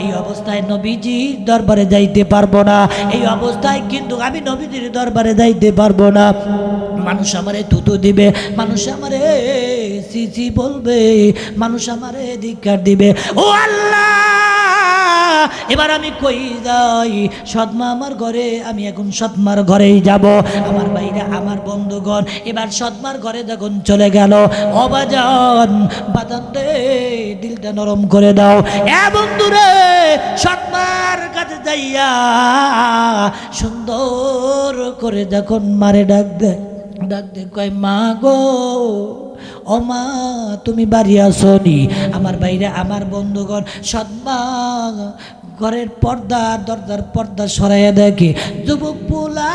এই অবস্থায় নবীজির দরবারে যাইতে পারবো না। এই অবস্থায় কিন্তু আমি নবীজির দরবারে যাইতে পারবো না। মানুষ আমারে থুতু দিবে, মানুষ আমারে সিসি বলবে, মানুষ আমারে ধিক্কার দিবে। ও আল্লাহ, এবার আমি কই যাই? সৎমা আমার ঘরে, আমি এখন সৎমার ঘরেই যাব। আমার ভাইরা, আমার বন্ধুগণ, এবার সৎমার ঘরে যখন চলে গেল, অবাজান বাজান রে, দিলটা নরম করে দাও। এ বন্ধুরে, সৎমার কাছে যাইয়া সুন্দর করে যখন মারে ডাক দেয়, ডাক দে কয়, মা গো, ও মা, তুমি বাড়ি আসনি? আমার ভাইরা, আমার বন্ধুগণ, সৎমা ঘরের পর্দা, দরজার পর্দা সরাইয়া দেখে যুবক পোলা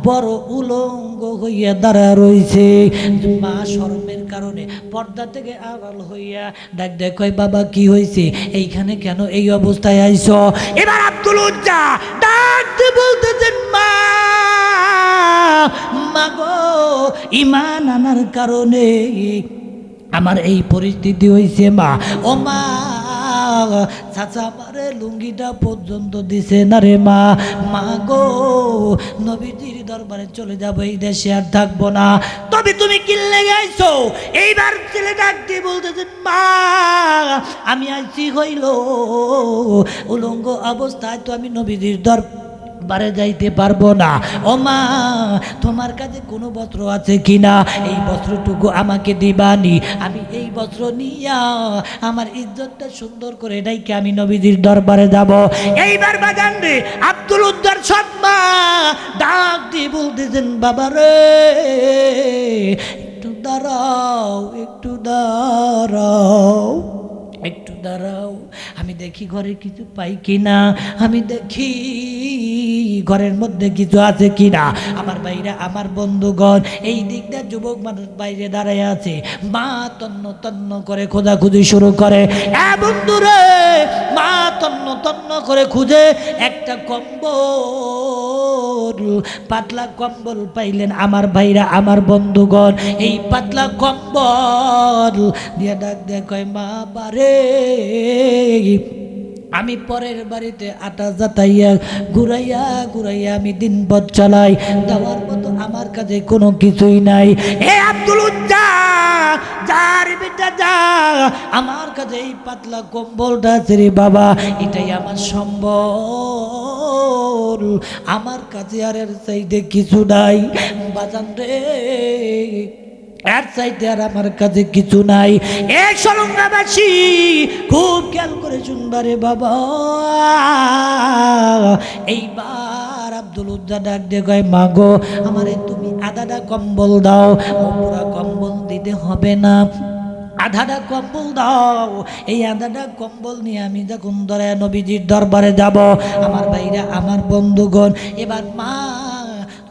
বড় উলঙ্গ হইয়া দাঁড়া রইছে। মা শরমের কারণে পর্দা থেকে আড়াল হইয়া ডাক দেয়, কয়, বাবা কি হয়েছে? এইখানে কেন এই অবস্থায় আইছো? এবার আব্দুল উজ্জা ডাক দিয়ে বলতেছেন, মা, মাগো, ঈমান আনার কারণে আমার এই পরিস্থিতি হয়েছে মা। ও মা, চাচা আমারে লুঙ্গিটা পর্যন্ত দিছে না রে মা। মা গো, নবীজির দরবারে চলে যাবো, এই দেশে আর থাকবো না। তবে তুমি কি লেগে আইছো? এইবার ছেলে ডাক দিয়ে বলতেছেন, মা, আমি আইছি হইল উলঙ্গ অবস্থায়, তো আমি নবীজির দরবারে যাইতে পারবো না। ও মা, তোমার কাছে কোনো বস্ত্র আছে কিনা? এই বস্ত্রটুকু আমাকে দিবানি। আমি এই বস্ত্র নিয়া আমার ইজ্জতটা সুন্দর করে ডাইকে আমি নবীজির দরবারে যাব। এইবার বাজান রে, আব্দুল উজ্জার সৎমা ডাক দিয়ে বলতেছেন, বাবা রে, একটু দাঁড়াও, একটু দাঁড়াও, একটু দাঁড়াও, আমি দেখি ঘরে কিছু পাই কিনা, আমি দেখি ঘরের মধ্যে কিছু আছে কিনা। আমার ভাইরা, আমার বন্ধুগণ, এই দিকটা যুবক মানুষ বাইরে দাঁড়ায় আছে। মা তন্ন তন্ন করে খোঁজাখুঁজি শুরু করে। এ বন্ধুরে, মা তন্ন তন্ন করে খুঁজে একটা কম্বল, পাতলা কম্বল পাইলেন। আমার ভাইরা, আমার বন্ধুগণ, এই পাতলা কম্বল দিয়ে ডাক দিয়ে কয়, মা বারে, আমি পরের বাড়িতে আটা জাতাইয়া ঘুরাইয়া ঘুরাইয়া আমি দিন পথ চালাই, দেওয়ার মতো আমার কাছে কোনো কিছুই নাই। এ আব্দুল উজ্জা, যার বেটা যা, আমার কাছে এই পাতলা কম্বলটা আছে রে বাবা, এটাই আমার সম্বল, আমার কাছে আর এর চাইতে কিছু নাই। বাজান রে, এর চাইতে আর আমার কাছে কিছু নাই। এই সলঙ্গাবাসী খুব খেয়াল করে শুনবারে বাবা। এইবার আব্দুল উজ্জা ডাক দিয়ে কয়, মা গো, আমারে তুমি আধাটা কম্বল দাও। পুরা কম্বল দিতে হবে না, আধাটা কম্বল দাও। এই আধাটা কম্বল নিয়ে আমি যখন ধরে নবীজির দরবারে যাব, আমার ভাইরা, আমার বন্ধুগণ, এবার মা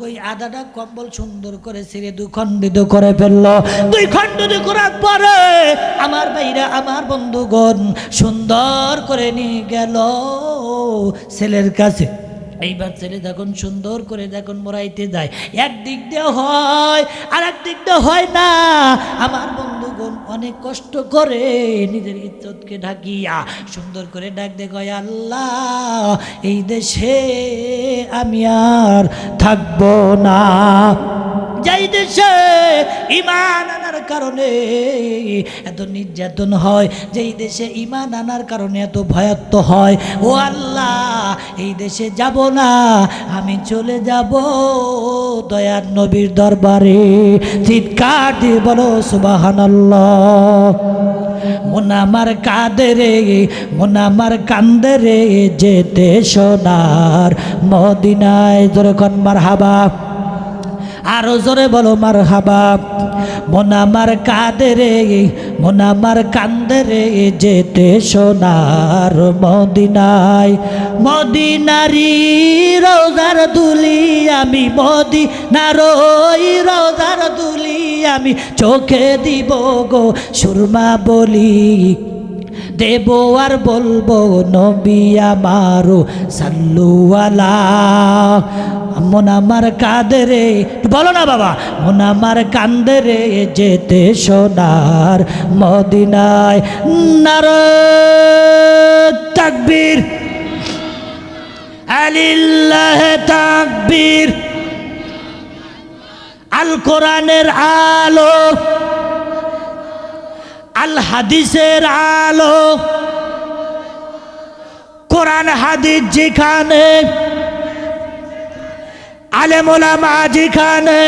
ওই আধাটা কম্বল সুন্দর করে ছিঁড়ে দুখণ্ডিত করে ফেললো। দুই খণ্ডিত করার পরে আমার ভাইরা, আমার বন্ধুগণ, সুন্দর করে নিয়ে গেল ছেলের কাছে। এইবার ছেলে যখন সুন্দর করে যখন মোড়াইতে যায়, একদিক দিয়ে হয় আর একদিক দিয়ে হয় না। আমার বন্ধুগণ অনেক কষ্ট করে নিজের ইজ্জতকে ঢাকিয়া সুন্দর করে ডাক দে, কয়, আল্লাহ, এই দেশে আমি আর থাকবো না। যেই দেশে ঈমান আনার কারণে এত নির্যাতন হয়, যেই দেশে ঈমান আনার কারণে এত ভয়াত্ম হয়, ও আল্লাহ, এই দেশে যাব না, আমি চলে যাব দয়ার নবীর দরবারে। চিৎকার দিয়ে বলো সুবহানাল্লাহ। মন আমার কাঁদে রে, মন আমার কান্দে রে, যেতে সোনার মদিনায়। জোরে কোন মারহাবা, আরো জোরে বলো মারহাবা। মন আমার কাঁদে রে, মন আমার কান্দে রে, যেতে সোনার মদিনায়। মদিনারি রোজার দুলি আমি, মদিনার ওই রোজার দুলি আমি চোখে দিব গো সুরমা বলি। দেব আর বলবো নবী আমারো সাল্লু আলা। মন আমার কাঁদে রে, বলো না বাবা, মন আমার কান্দে রে যেতে সোনার মদিনায়। নারে তাকবীর, আলিল্লাহে তাকবীর। আল কোরআনের আলো, আল হাদিসের আলো, কোরআন হাদিস যেখানে, আলেম ওলামা যেখানে,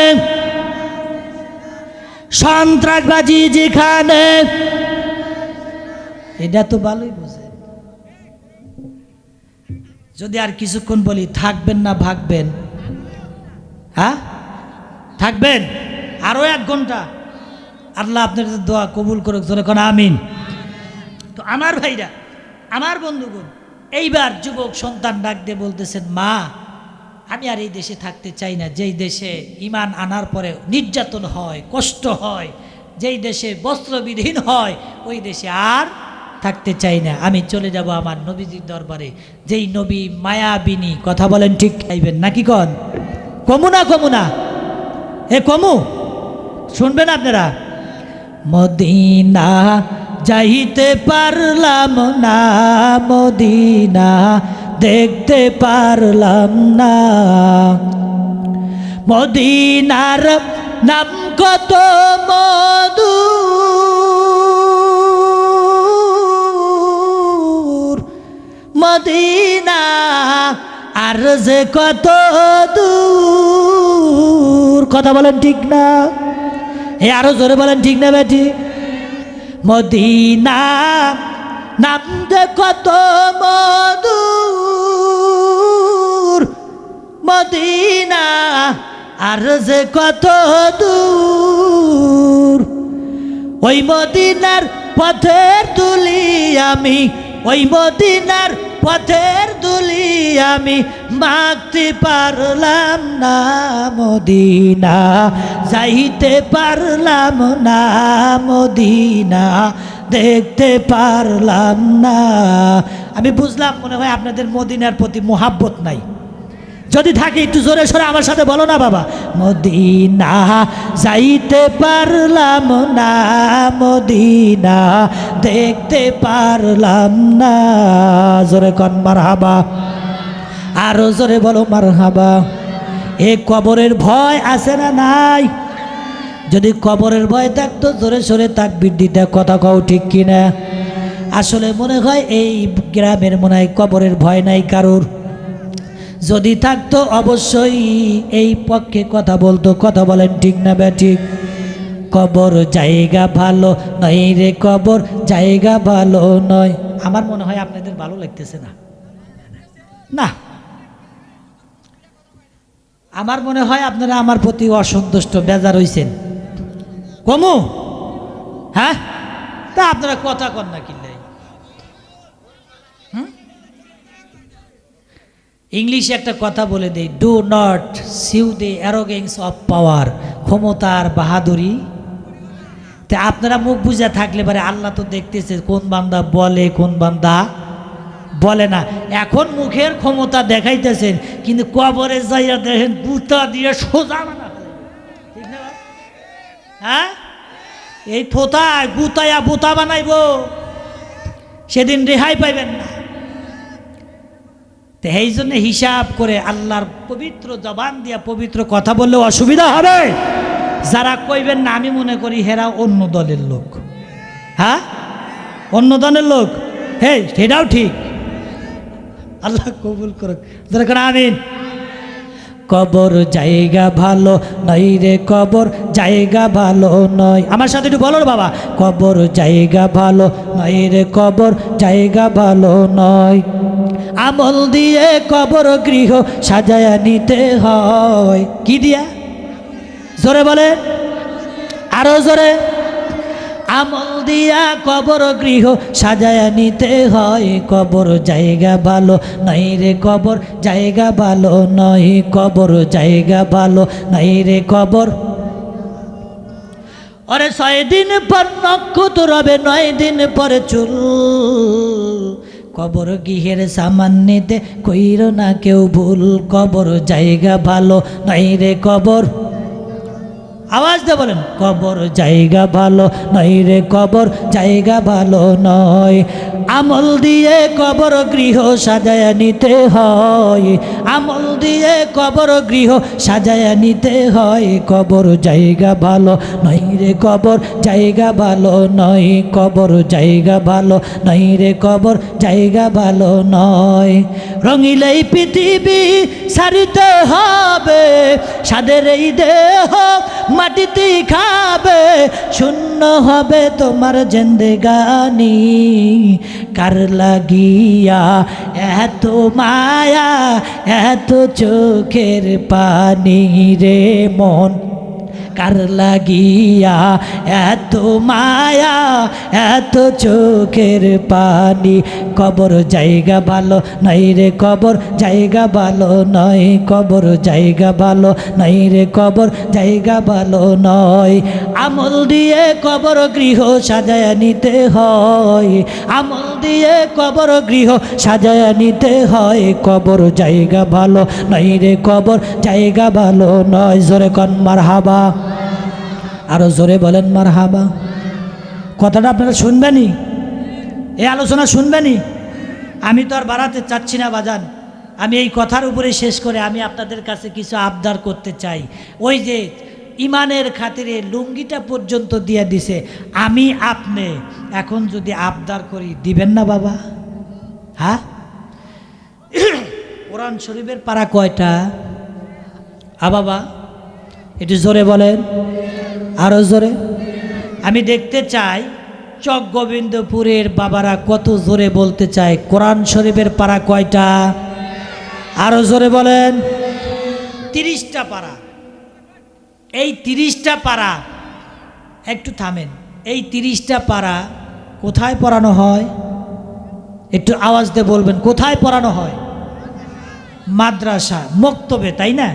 সন্ত্রাসবাজি যেখানে, এটা তো ভালোই বোঝে। যদি আর কিছুক্ষণ বলি থাকবেন না ভাগবেন? হ্যাঁ থাকবেন আরো 1 ঘন্টা। আল্লাহ আপনাদের দোয়া কবুল করুক, যখন আমিন। তো আমার ভাইরা, আমার বন্ধুগণ, এইবার যুবক সন্তান ডাক দিয়ে বলতেছেন, মা আমি আর এই দেশে থাকতে চাই না, যেই দেশে ঈমান আনার পরে নির্যাতন হয়, কষ্ট হয়, যেই দেশে বস্ত্রবিহীন হয়, ওই দেশে আর থাকতে চাই না। আমি চলে যাব আমার নবীজির দরবারে, যেই নবী মায়াবিনী। কথা বলেন ঠিক খাইবেন নাকি? কন কমু না, কমু না, কমু, শুনবেন আপনারা। মদিনা যাইতে পারলাম না, মদিনা দেখতে পারলাম না, মদিনার নাম কত মধুর, মদিনা আর যে কত দূর। কথা বলেন ঠিক না? আরো জোরে বলেন ঠিক না বেটি? মদিনা নাম যে কত মধুর, মদিনা আর যে কত দূর। ওই মদিনার পথের দুলি আমি, ওই মদিনার পথের দুলি আমি মাখতে পারলাম না, মদিনা যাইতে পারলাম না, মদিনা দেখতে পারলাম না। আমি বুঝলাম মনে হয় আপনাদের মদিনার প্রতি মোহাব্বত নাই। যদি থাকে একটু জোরে সোরে আমার সাথে বলো না বাবা, মদিনা যাইতে পারলাম না, মদিনা দেখতে পারলাম না। জোরে কন মারহাবা, আরো জোরে বলো মারহাবা। এ কবরের ভয় আছে না নাই? যদি কবরের ভয় থাকতো জোরে সোরে তাকবীর দিতে। কথা কও ঠিক কিনা? আসলে মনে হয় এই গ্রামের মনে হয় কবরের ভয় নাই কারোর। যদি থাকতো অবশ্যই এই পক্ষে কথা বলতো। কথা বলেন ঠিক না বেঠিক? কবর জায়গা ভালো নয় রে, কবর জায়গা ভালো নয়। আমার মনে হয় আপনাদের ভালো লাগতেছে না, না আমার মনে হয় আপনারা আমার প্রতি অসন্তুষ্ট, বেজার হইছেন। কমু? হ্যাঁ, তা আপনারা কথা কন না কিনলে। ইংলিশে একটা কথা বলে দেই, do not sue the arrogance of power. ক্ষমতার বাহাদুরি। তা আপনারা মুখ বুঝা থাকলে পারে আল্লাহ তো দেখতেছে কোন বান্দা বলে কোন বান্দা বলে না। এখন মুখের ক্ষমতা দেখাইতেছেন, কিন্তু কবরে যাইয়া দেখেন বুতা দিয়ে সোজা বানা। ঠিক না? হ্যাঁ, এই থোতায় বুতায়া বুতা বানাইব, সেদিন রেহাই পাইবেন না। তো এই জন্য হিসাব করে আল্লাহর পবিত্র জবান দিয়া পবিত্র কথা বললে অসুবিধা হবে। যারা কইবেন না, আমি মনে করি হেরা অন্য দলের লোক। হ্যাঁ, অন্য দলের লোক। হে, সেটাও ঠিক। আল্লাহ কবুল করুক, আমিন। কবর জায়গা ভালো নয় রে, কবর জায়গা ভালো নয়। আমার সাথে একটু বলো বাবা, কবর জায়গা ভালো নয় রে, কবর জায়গা ভালো নয়। আমল দিয়ে কবর গৃহ সাজায়া নিতে হয়। কি দিয়া? জোরে বলে, আরো জোরে। আমল দিয়া কবর গৃহ সাজায়া নিতে হয়। কবর জায়গা ভালো নয় রে, কবর জায়গা ভালো নয়, কবর জায়গা ভালো নয় রে, কবর। ওরে 6 দিন পর নক্ষত্র হবে, 9 দিন পরে চুল। কবর গৃহের সামান নিতে কইর না কেউ ভুল, কবর জায়গা ভালো নয় রে কবর। আওয়াজ দিয়ে বলেন, কবর জায়গা ভালো নয় রে কবর জায়গা ভালো নয়। আমল দিয়ে কবর গৃহ সাজায় নিতে হয়, আমল দিয়ে কবর গৃহ সাজায় নিতে হয়। কবর জায়গা ভালো নয় রে কবর জায়গা ভালো নয়, কবর জায়গা ভালো নয় রে কবর জায়গা ভালো নয়। রঙিলেই পৃথিবী সারিতে হবে, সাদের এই দেহ মাটিতে খাবে। শূন্য হবে তোমার জিন্দেগানি, কার লাগিয়া এত মায়া এত চোখের পানি রে মন, কার লাগিয়া এত মায়া এত চোখের পানি। কবর জায়গা ভালো নয় রে কবর জায়গা ভালো নয়, কবর জায়গা ভালো নয় রে কবর জায়গা ভালো নয়। আমল দিয়ে কবর গৃহ সাজায় নিতে হয়, আমল দিয়ে কবর গৃহ সাজায় নিতে হয়। কবর জায়গা ভালো নয় রে কবর জায়গা ভালো নয়। জোরে কন মারহাবা, আরো জোরে বলেন মারহাবা। কথাটা আপনারা শুনবেনই, এই আলোচনা শুনবেনই। আমি তো আর বাড়াতে চাচ্ছি না বাজান, আমি এই কথার উপরে শেষ করে আমি আপনাদের কাছে কিছু আবদার করতে চাই। ওই যে ইমানের খাতিরে লুঙ্গিটা পর্যন্ত দিয়ে দিছে, আমি আপনি এখন যদি আবদার করি দিবেন না বাবা? হ্যাঁ, কোরআন শরীফের পারা কয়টা? বাবা একটু জোরে বলেন, আরো জোরে। আমি দেখতে চাই চক গোবিন্দপুরের বাবারা কত জোরে বলতে চায় কোরআন শরীফের পারা কয়টা? আরো জোরে বলেন। 30টা পারা। এই 30টা পারা, একটু থামেন, এই 30টা পারা কোথায় পড়ানো হয়? একটু আওয়াজ দিয়ে বলবেন, কোথায় পড়ানো হয়? মাদ্রাসা, মক্তবে, তাই না?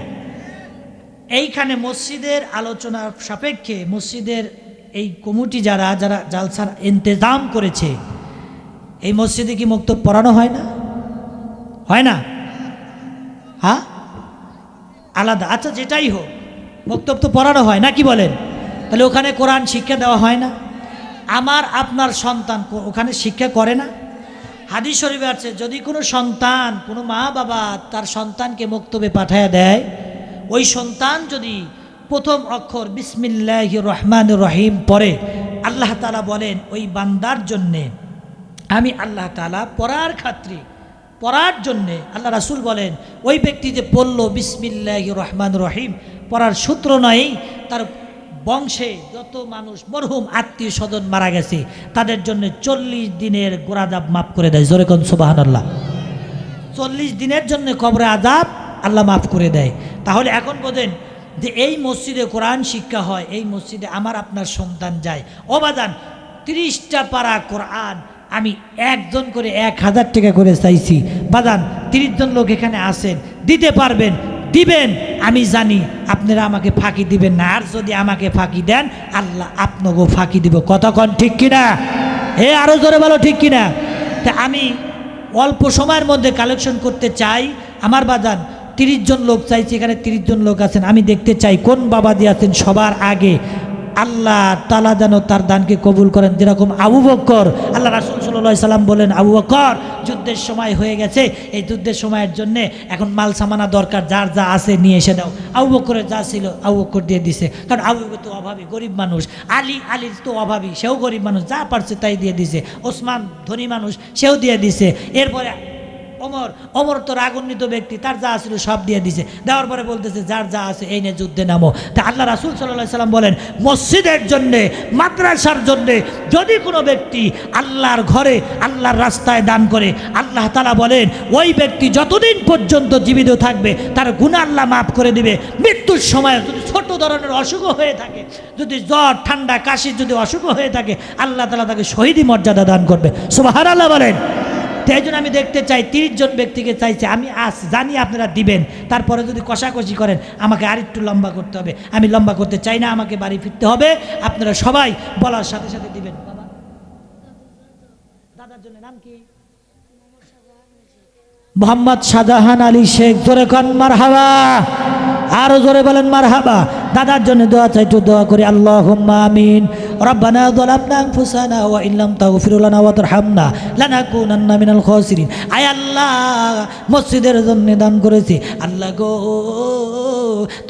এইখানে মসজিদের আলোচনার সাপেক্ষে মসজিদের এই কমিটি যারা যারা জালসার ইন্তজাম করেছে, এই মসজিদে কি মক্তব পড়ানো হয় না? হয় না? হ্যাঁ, আলাদা। আচ্ছা, যেটাই হোক, মক্তব তো পড়ানো হয় না, কি বলেন? তাহলে ওখানে কোরআন শিক্ষা দেওয়া হয় না? আমার আপনার সন্তান ওখানে শিক্ষা করে না? হাদিস শরীফে আছে, যদি কোনো সন্তান, কোনো মা বাবা তার সন্তানকে মক্তবে পাঠায়া দেয়, ওই সন্তান যদি প্রথম অক্ষর বিসমিল্লাহির রহমানির রহিম পড়ে, আল্লাহ তাআলা বলেন ওই বান্দার জন্যে আমি আল্লাহ তাআলা পড়ার খাতিরে, পড়ার জন্যে আল্লাহ রাসূল বলেন ওই ব্যক্তি যে পড়ল বিসমিল্লাহির রহমানির রহিম পড়ার সূত্র নয়, তার বংশে যত মানুষ মরহুম আত্মীয় স্বজন মারা গেছে তাদের জন্য 40 দিনের গোরাদাব মাফ করে দেয়। জোরে কোন সুবহানাল্লাহ। 40 দিনের জন্য কবরে আযাব আল্লাহ মাফ করে দেয়। তাহলে এখন বোঝেন যে এই মসজিদে কোরআন শিক্ষা হয়, এই মসজিদে আমার আপনার সন্তান যায়। ও বাজান, 30টা পারা কোরআন আমি একজন করে 1000 টাকা করে চাইছি। বাজান, 30 জন লোক এখানে আসেন, দিতে পারবেন, দিবেন, আমি জানি আপনারা আমাকে ফাঁকি দিবেন না। আর যদি আমাকে ফাঁকি দেন, আল্লাহ আপনাকেও ফাঁকি দিব। কতক্ষণ ঠিক কিনা? আরো জোরে বলো ঠিক কিনা? তা আমি অল্প সময়ের মধ্যে কালেকশন করতে চাই। আমার বাজান 30 জন লোক চাইছি, এখানে 30 জন লোক আছেন, আমি দেখতে চাই কোন বাবা দিয়ে আছেন সবার আগে। আল্লাহ তাআলা যেন তার দানকে কবুল করেন। যেরকম আবু বকর, আল্লাহ রাসূল সাল্লাল্লাহু আলাইহি সাল্লাম বলেন, আবু বকর যুদ্ধের সময় হয়ে গেছে, এই যুদ্ধের সময়ের জন্য এখন মাল সামানা দরকার, যার যা আছে নিয়ে এসে দাও। আবু বকরের যা ছিল আবু বকর দিয়ে দিছে, কারণ আবু বকর তো অভাবী, গরিব মানুষ। আলীর তো অভাবী, সেও গরিব মানুষ, যা পারছে তাই দিয়ে দিছে। ওসমান ধনী মানুষ, সেও দিয়ে দিছে। এরপরে ওমর তো রাগান্বিত ব্যক্তি, তার যা ছিল সব দিয়ে দিছে। দেওয়ার পরে বলতেছে যার যা আছে এই নিয়ে যুদ্ধে নামো। তা আল্লাহ রাসূল সাল্লাল্লাহু আলাইহি সাল্লাম বলেন, মসজিদের জন্যে, মাদ্রাসার জন্যে যদি কোনো ব্যক্তি আল্লাহর ঘরে আল্লাহর রাস্তায় দান করে, আল্লাহ তাআলা বলেন ওই ব্যক্তি যতদিন পর্যন্ত জীবিত থাকবে তার গুনাহ আল্লাহ মাফ করে দিবে। মৃত্যুর সময় যদি ছোট ধরনের অসুখ হয়ে থাকে, যদি জ্বর ঠান্ডা কাশি যদি অসুখ হয়ে থাকে, আল্লাহ তাআলা তাকে শহীদি মর্যাদা দান করবে। সুবহানাল্লাহ বলেন। তাই জন্য আমি দেখতে চাই 30 জন ব্যক্তিকে চাইছে, আমি জানি আপনারা দিবেন, তারপরে যদি কষাকষি করেন আমাকে আরেকটু লম্বা করতে হবে, আমি লম্বা করতে চাই না, আমাকে বাড়ি ফিরতে হবে। আপনারা সবাই বলার সাথে সাথে দিবেন। বাবা দাদার জন্য নাম কি? মোহাম্মদ শাহজাহান আলী শেখ। জোরে কন মারহাবা, আরো জোরে বলেন মারহাবা। দাদার জন্য দোয়া চাই, একটু দোয়া করি। আল্লাহুম্মা আমিন। রব্বানা যালামনা আনফুসানা ওয়া ইল্লাম তাগফির লানা ওয়া তারহামনা লানাকুনান্না মিনাল খাসিরিন। আয় আল্লাহ, মসজিদের জন্য দান করেছি আল্লাহ গো,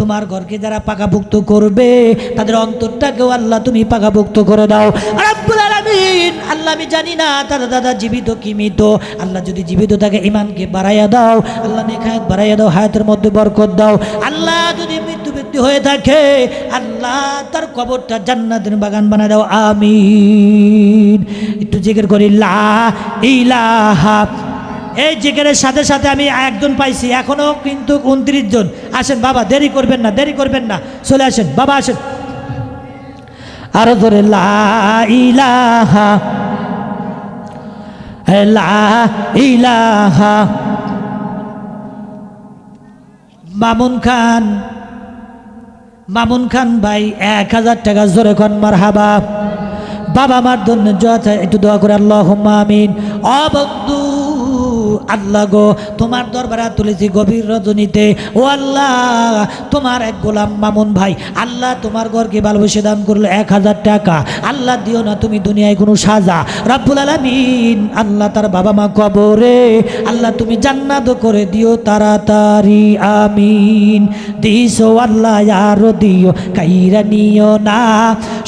তোমার ঘরকে যারা পাকাপোক্ত করবে তাদের অন্তরটাকেও আল্লাহ তুমি পাকাপোক্ত করে দাও রব্বুল আলামিন। আল্লাহ আমি জানি না তার দাদা জীবিত কি মৃত, আল্লাহ যদি জীবিত থাকে ঈমানকে বাড়াইয়া দাও আল্লাহ, নেখায়াত বাড়াইয়া দাও, হায়াতের মধ্যে বরকত দাও আল্লাহ। যদি মৃত্যু ব্যক্তি হয়ে থাকে আল্লাহ তার কবরটা জান্নাতের বাগান বানায় দাও, আমিন। একটু জিকির করি লা ইলাহা। এই জিকিরের সাথে সাথে আমি একজন পাইছি, এখনো কিন্তু 29 জন। আসেন বাবা, দেরি করবেন না, দেরি করবেন না, চলে আসেন বাবা, আসেন আরো ধরে লা ইলাহা লা ইলাহা। মামুন খান, মামুন খান ভাই 1000 টাকা জোরে কোন মারহাবা। বাবা মার জন্য একটু দোয়া করে আল্লাহুম্মা আমিন। ও বন্ধু আল্লাহ গো, তোমার দরবারে তুলেছি গভীর রজনীতে, ও আল্লাহ তোমার এক গোলাম মামুন ভাই আল্লাহ তোমার ঘরকে ভালোবেসে দান করলো 1000 টাকা। আল্লাহ দিও না তুমি দুনিয়ায় কোনো সাজা রব্বুল আলামিন। আল্লাহ তার বাবা মা কবরে আল্লাহ তুমি জান্নাত করে দিও তাড়াতাড়ি, আমিন। দিছো আল্লাহ আরো দিও, কাইরা নিও না,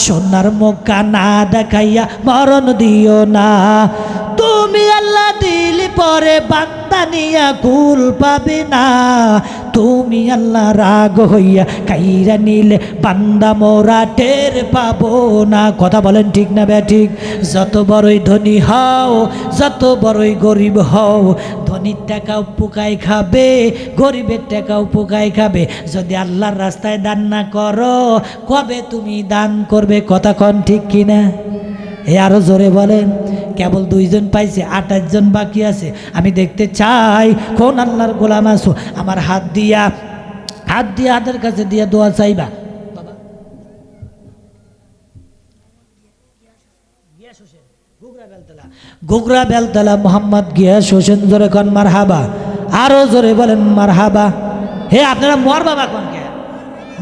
সোনার মুখা না দেখাইয়া মরণ দিও না। তুমি আল্লাহ দিলি পরে বান্দা নিয়া কুল পাবে না, তুমি আল্লাহ রাগ হইয়া কাইরা নিলে বান্দা মোরা টের পাবো না। কথা বলেন ঠিক না ব্যাঠিক? যত বড়ই ধনী হও, যত বড়ই গরিব হও, ধনীর টাকাও পোকায় খাবে, গরিবের টাকাও পোকায় খাবে। যদি আল্লাহর রাস্তায় দান না করো কবে তুমি দান করবে? কথা কন ঠিক কিনা? আরো জোরে বলেন। কেবল 2 জন পাইছে, 28 জন বাকি আছে। আমি দেখতে চাই কোন আল্লাহর গোলাম আছো, আমার হাত দিয়া হাতের কাছে দিয়া দোয়া চাইবা। বাবা ঘুগরা বেলতলা মোহাম্মদ গিয়াস হোসেন, জোরে কন মারহাবা, আরো জোরে বলেন মারহাবা। হে আপনারা মর বাবা কন কে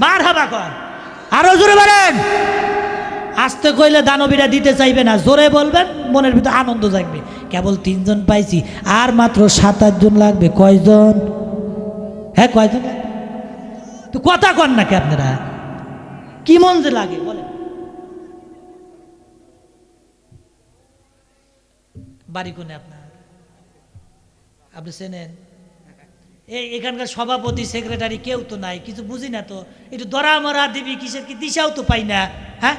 মারহাবা কন, আরো জোরে বলেন। আসতে কইলে দানবীরা দিতে চাইবে না, জোরে বলবেন, মনের ভিতরে আনন্দ জাগবে। কেবল 3 জন পাইছি, আর মাত্র 7-8 জন লাগবে। কয়জন? হ্যাঁ কয়জন লাগবে? তো কথা কন নাকি আপনারা? কি মন যে লাগে বলেন। বাড়ি কোনে আপনার? আপনি চেনেন? এখানকার সভাপতি সেক্রেটারি কেউ তো নাই, কিছু বুঝি না তো। একটু দরা মরা দিবি কিসের কি দিশাও তো পাই না। হ্যাঁ